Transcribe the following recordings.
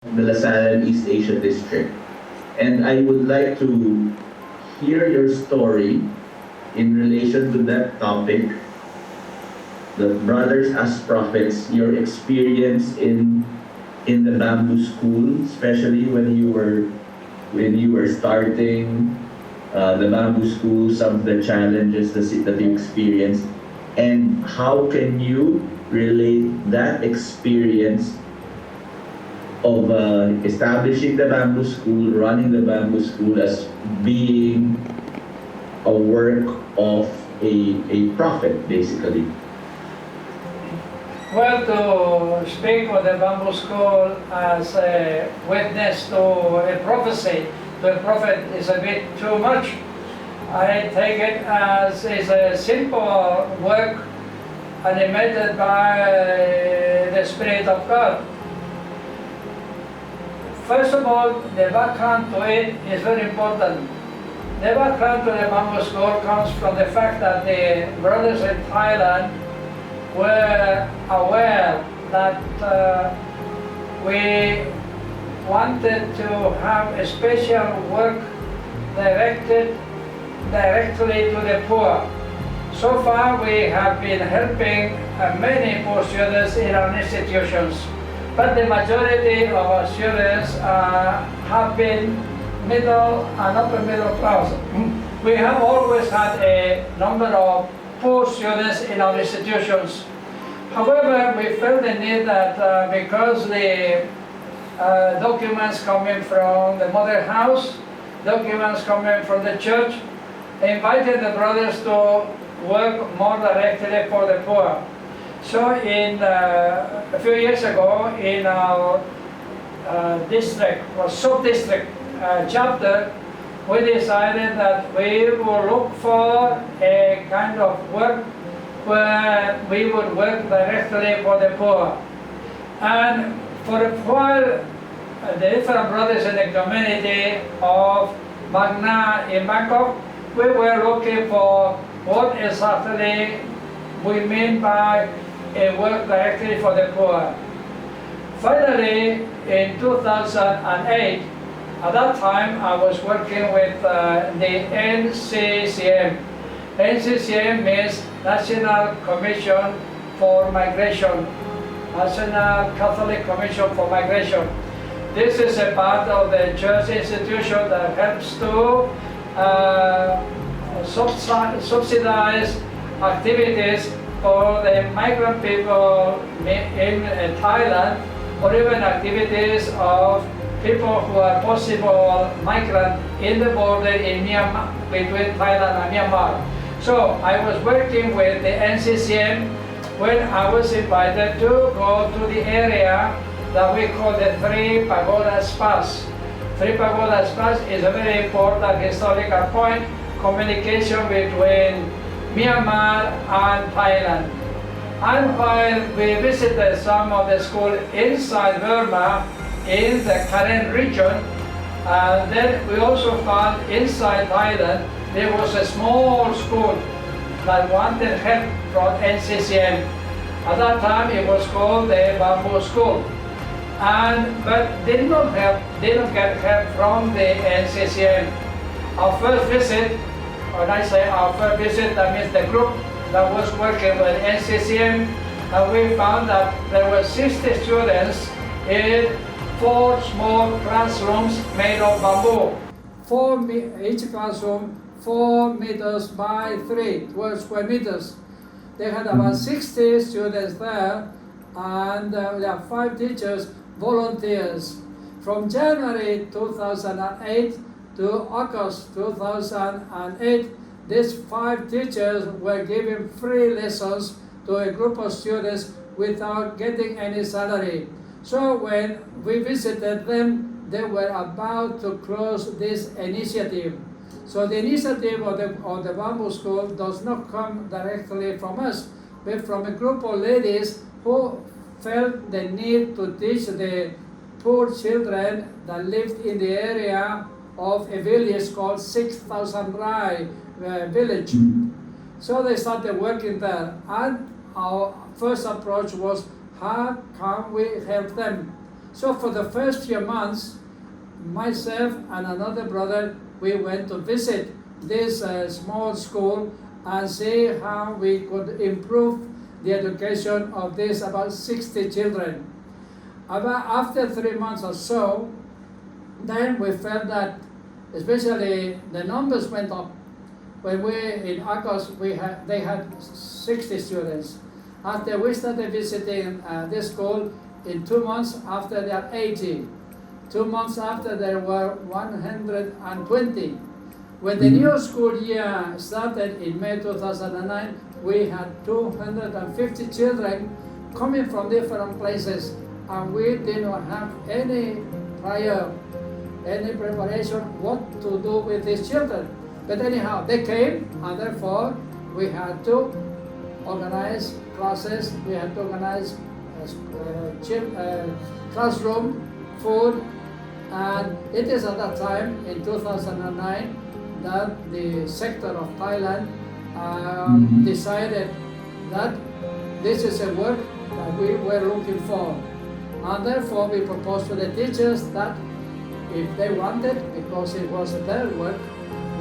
the Lasalle East Asia District. And I would like to hear your story in relation to that topic, the Brothers as Prophets, your experience in the bamboo school, especially when you were starting the bamboo school, some of the challenges that you experienced, and how can you relate that experience of establishing the bamboo school, running the bamboo school as being a work of a prophet, basically. Well, to speak of the bamboo school as a witness to a prophecy, to a prophet is a bit too much. I take it as is a simple work animated by the Spirit of God. First of all, the background to it is very important. The background to the bamboo school comes from the fact that the brothers in Thailand were aware that we wanted to have a special work directly to the poor. So far we have been helping many poor students in our institutions, but the majority of our students have been middle and upper middle class. We have always had a number of poor students in our institutions. However, we felt the need that because the documents coming from the mother house, documents coming from the church, invited the brothers to work more directly for the poor. So in a few years ago, in our district or sub-district chapter, we decided that we will look for a kind of work where we would work directly for the poor. And for a while, the different brothers in the community of Magna in Bangkok, we were looking for what exactly we mean by a work directly for the poor. Finally, in 2008, at that time I was working with the NCCM. NCCM means National Commission for Migration, National Catholic Commission for Migration. This is a part of the church institution that helps to subsidize activities for the migrant people in Thailand, or even activities of people who are possible migrant in the border in Myanmar, between Thailand and Myanmar. So I was working with the NCCM when I was invited to go to the area that we call the Three Pagodas Pass. Three Pagodas Pass is a very important historical point, communication between Myanmar and Thailand. And while we visited some of the schools inside Burma, in the Karen region, then we also found inside Thailand there was a small school that wanted help from NCCM. At that time it was called the Bamboo School, but did not get help from the NCCM. Our first visit, when I say our first visit, that means the group that was working with NCCM, and we found that there were 60 students in 4 small classrooms made of bamboo. Each classroom 4 meters by 12 square meters. They had about 60 students there, and there are 5 teachers, volunteers. From January 2008 to August 2008, these 5 teachers were giving free lessons to a group of students without getting any salary. So when we visited them, they were about to close this initiative. So the initiative of the Bamboo School does not come directly from us, but from a group of ladies who felt the need to teach the poor children that lived in the area of a village called 6,000 Rai village. So they started working there, and our first approach was, how can we help them? So for the first few months, myself and another brother, we went to visit this small school and see how we could improve the education of these about 60 children. After 3 months or so, then we felt that especially the numbers went up. When in August, they had 60 students. After we started visiting this school, in 2 months after there are 80. 2 months after there were 120. When the new school year started in May 2009, we had 250 children coming from different places, and we did not have any preparation what to do with these children. But anyhow, they came, and therefore we had to organize classes, we had to organize classroom, food, and it is at that time in 2009 that the sector of Thailand decided that this is a work that we were looking for, and therefore we proposed to the teachers that if they wanted, because it was their work,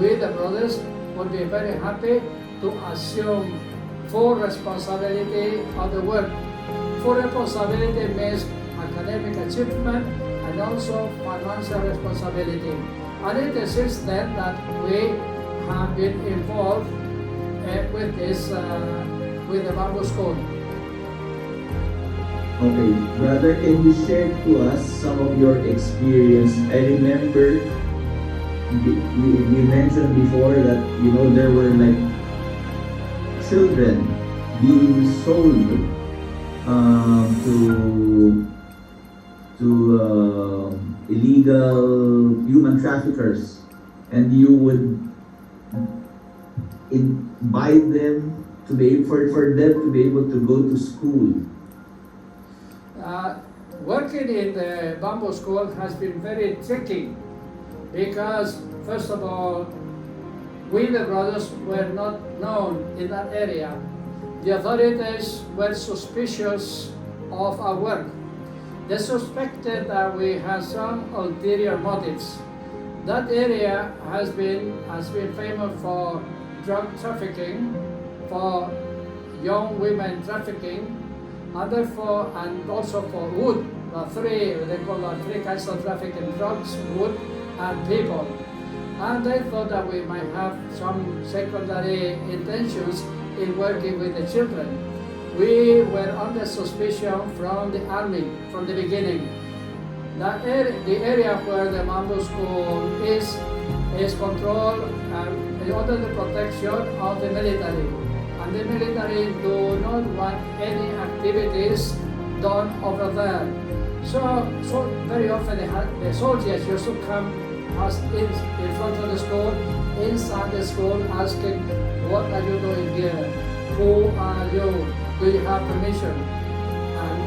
we the brothers would be very happy to assume full responsibility of the work. Full responsibility means academic achievement and also financial responsibility. And it is since then that we have been involved with with the Bamboo School. Okay, brother, can you share to us some of your experience? I remember you mentioned before that there were like children being sold to illegal human traffickers, and you would buy them for them to be able to go to school. Working in the Bamboo School has been very tricky because, first of all, we the brothers were not known in that area. The authorities were suspicious of our work. They suspected that we had some ulterior motives. That area has been famous for drug trafficking, for young women trafficking, and also for wood. They call three kinds of trafficking: drugs, wood, and people. And they thought that we might have some secondary intentions in working with the children. We were under suspicion from the army from the beginning. The area where the Bamboo School is controlled under the protection of the military. And the military do not want any activities done over there. So very often the soldiers used to come in front of the school, inside the school, asking, "What are you doing here? Who are you? Do you have permission?" And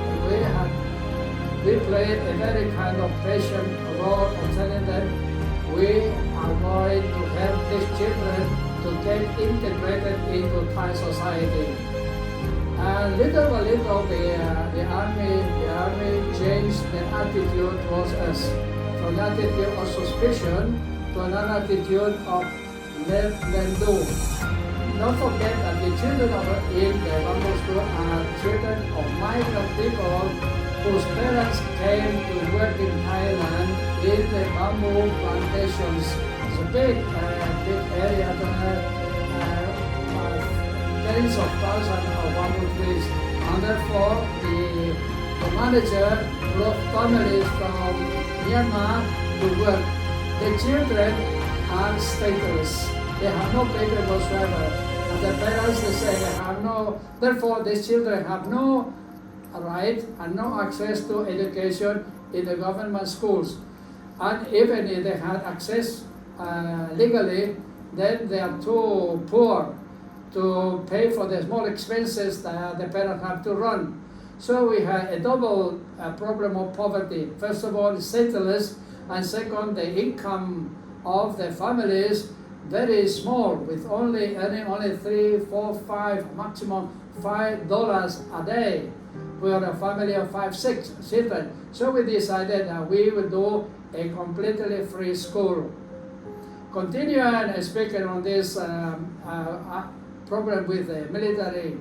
we played a very kind of patient role of telling them we are going to help these children to get integrated into Thai society. And little by little, the army changed their attitude towards us, from an attitude of suspicion to an attitude of let them do. Don't forget that the children in the Bamboo School are children of migrant people whose parents came to work in Thailand in the bamboo plantations. It's a big area there, tens of thousands of bamboo trees. And therefore, the manager brought families from Myanmar to work. The children are stateless. They have no paper whatsoever. And the parents, they say they have no, therefore these children have no right and no access to education in the government schools. And even if they had access legally, then they are too poor to pay for the small expenses that the parents have to run. So we had a double problem of poverty. First of all, stateless, and second, the income of the families very small, with only $3, $4, $5, maximum $5 a day We are a family of 5, 6 children. So we decided that we would do a completely free school. Continuing speaking on this problem with the military,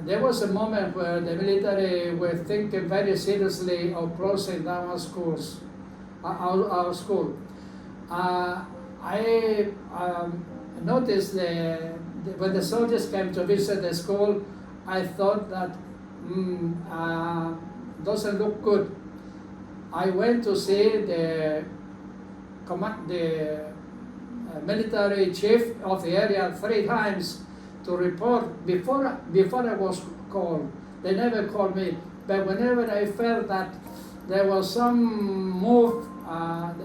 there was a moment where the military were thinking very seriously of closing down our schools, our school. I noticed when the soldiers came to visit the school, I thought that doesn't look good. I went to see the military chief of the area 3 times to report before I was called. They never called me, but whenever I felt that there was some move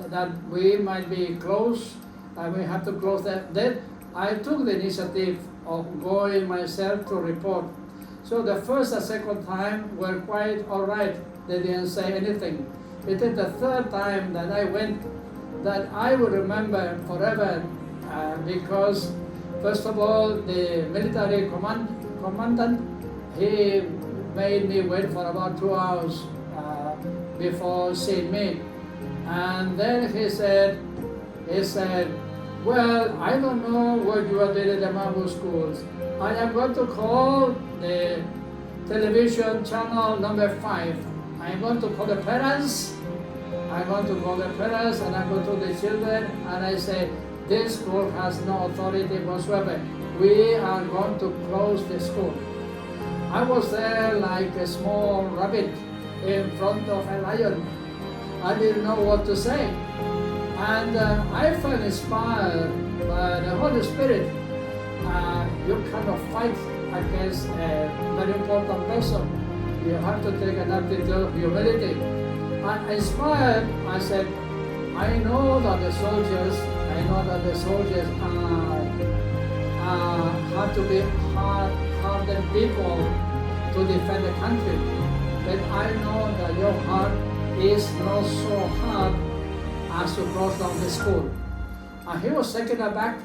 that we might be close, we have to close that, then I took the initiative of going myself to report. So the first and second time were quite all right. They didn't say anything. It is the 3rd time that I went that I will remember forever because first of all, the military commandant, he made me wait for about 2 hours before seeing me. And then he said, well, I don't know what you are doing at the Bamboo schools. I am going to call the television channel number 5. I'm going to call the parents. I'm going to call the parents and I'm going to the children and I say, this school has no authority whatsoever. We are going to close the school. I was there like a small rabbit in front of a lion. I didn't know what to say. And I felt inspired by the Holy Spirit. You cannot fight against a very important person. You have to take an attitude of humility. And inspired, I said, I know that the soldiers have to be hardened people to defend the country. But I know that your heart is not so hard as to close down the school. And he was taken aback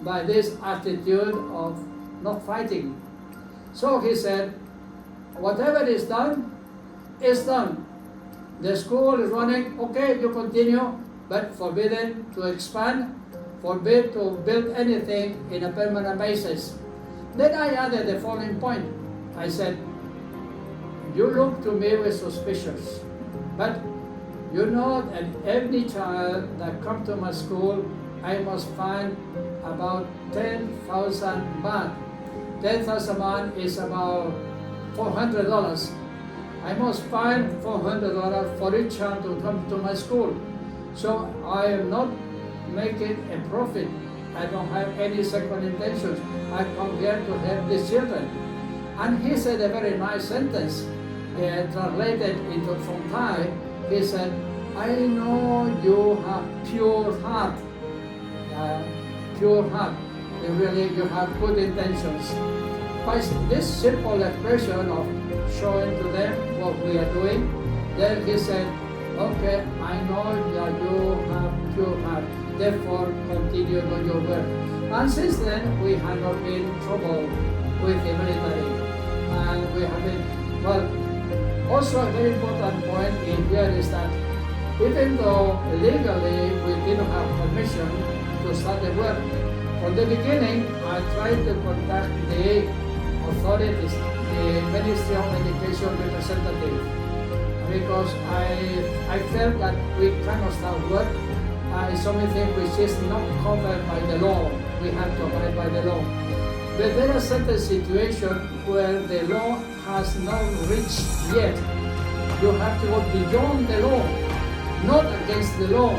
by this attitude of not fighting. So he said, whatever is done, is done. The school is running, okay, you continue, but forbidden to expand, forbid to build anything in a permanent basis. Then I added the following point. I said, you look to me with suspicious, but you know that every child that comes to my school, I must find about 10,000 baht. 10,000 baht is about $400. I must find $400 for each child to come to my school. So I am not making a profit. I don't have any second intentions. I come here to help these children. And he said a very nice sentence, translated into from Thai. He said, I know you have pure heart. Pure heart. Really, you have good intentions. By this simple expression of showing to them what we are doing, then he said, okay, I know that you have pure heart, therefore continue on your work. And since then, we have not been in trouble with the military. And we have been, well, also a very important point in here is that even though legally we didn't have permission to start the work, from the beginning, I tried to contact the authorities, the Ministry of Education representative, because I felt that we cannot start work. It's something which is not covered by the law. We have to abide by the law. But there are certain situations where the law has not reached yet. You have to go beyond the law, not against the law,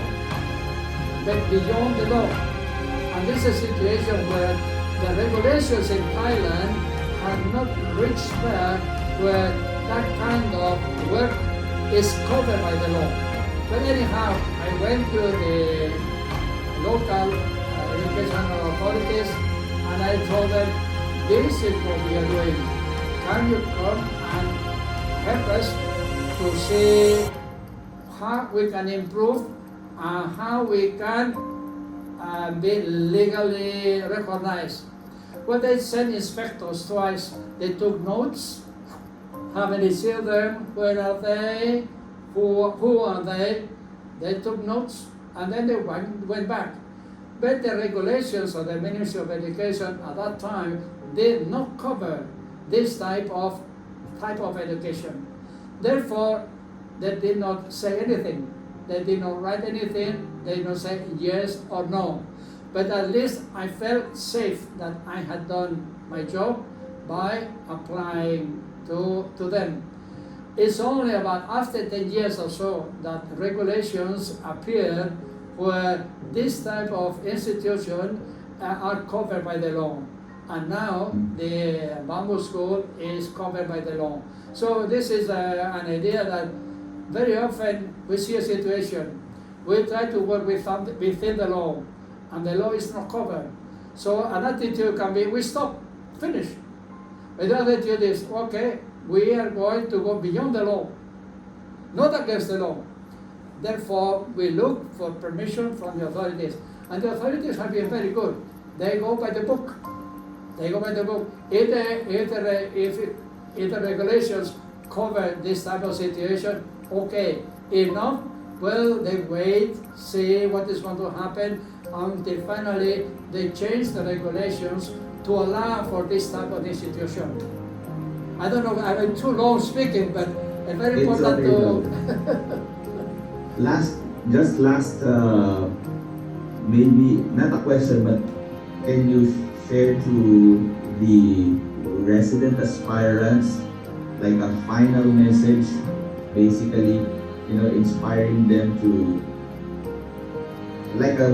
but beyond the law. And this is a situation where the regulations in Thailand have not reached there where that kind of work is covered by the law. But anyhow, I went to the local educational authorities and I told them, this is what we are doing. Can you come and help us to see how we can improve and how we can be legally recognized? Well, they sent inspectors twice. They took notes how many children, where are they, who are they. They took notes and then they went back. But the regulations of the Ministry of Education at that time did not cover this type of education. Therefore, they did not say anything. They did not write anything. They did not say yes or no. But at least I felt safe that I had done my job by applying to them. It's only about after 10 years or so that regulations appeared where this type of institution are covered by the law. And now the Bamboo School is covered by the law. So this is an idea that very often we see a situation. We try to work within the law, and the law is not covered. So an attitude can be, we stop, finish. The attitude is, okay, we are going to go beyond the law, not against the law. Therefore, we look for permission from the authorities. And the authorities have been very good. They go by the book. They go by the book. If the regulations cover this type of situation, okay. If not, well, they wait, see what is going to happen, until finally they change the regulations to allow for this type of institution. I don't know, I'm too long speaking, but it's very important to... Last, maybe not a question, but can you share to the resident aspirants like a final message, basically, inspiring them to, like a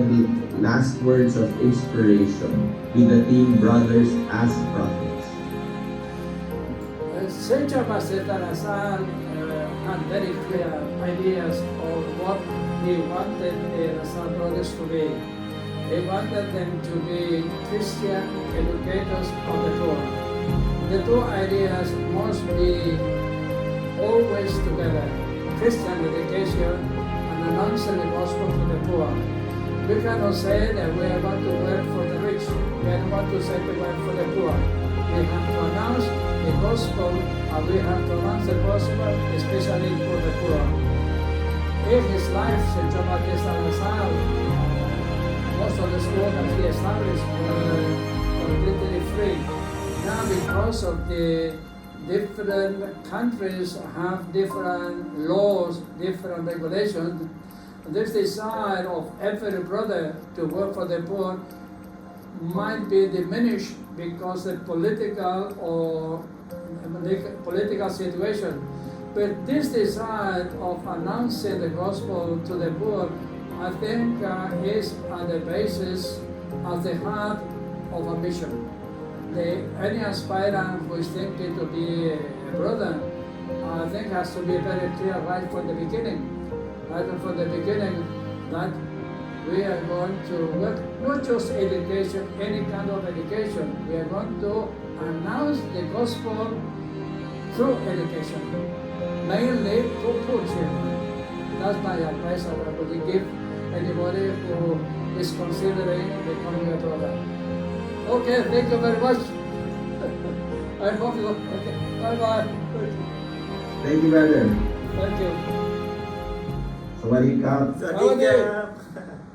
last words of inspiration to the team Brothers as Prophets? Saint John Salle had very clear ideas of what he wanted the Salle Brothers to be. He wanted them to be Christian educators of the poor. The two ideas must be always together: Christian education and announcing the gospel to the poor. We cannot say that we are going to work for the rich. We are going to say we work for the poor. We have to announce the gospel, and we have to announce the gospel, especially for the poor. In his life, St. John Baptist Salle, most of the schools that he established were completely free. Now, because of the different countries have different laws, different regulations, this desire of every brother to work for the poor might be diminished because of political situation. But this desire of announcing the gospel to the poor, I think is at the basis, at the heart of a mission. Any aspirant who is thinking to be a brother, I think has to be very clear right from the beginning. Right from the beginning, that we are going to work, not just education, any kind of education. We are going to announce the gospel through education, mainly to poor children. That's my advice I would give anybody who is considering becoming a brother. Okay, thank you very much. I hope you. Okay, bye-bye. Thank you, brother. Thank you. สวัสดีครับ สวัสดีครับ